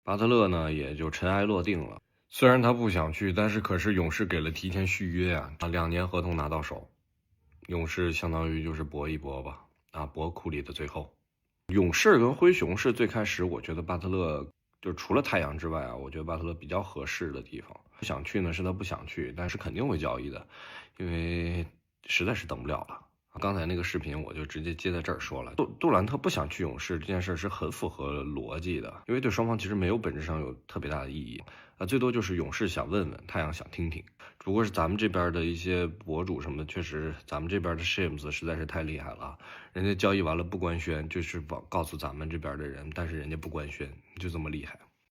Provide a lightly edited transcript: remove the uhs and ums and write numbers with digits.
巴特勒呢也就尘埃落定了。虽然他不想去，但是可是勇士给了提前续约啊，2年合同拿到手，勇士相当于就是搏一搏吧，搏库里的最后。勇士跟灰熊是最开始我觉得巴特勒就除了太阳之外我觉得巴特勒比较合适的地方。不想去呢是他不想去，但是肯定会交易的，因为实在是等不了了。刚才那个视频我就直接接在这儿说了，杜兰特不想去勇士这件事是很符合逻辑的，因为对双方其实没有本质上有特别大的意义，最多就是勇士想问问，太阳想听听。如果是咱们这边的一些博主什么的，确实咱们这边的 Shams 实在是太厉害了，人家交易完了不官宣，就是告诉咱们这边的人，但是人家不官宣，就这么厉害。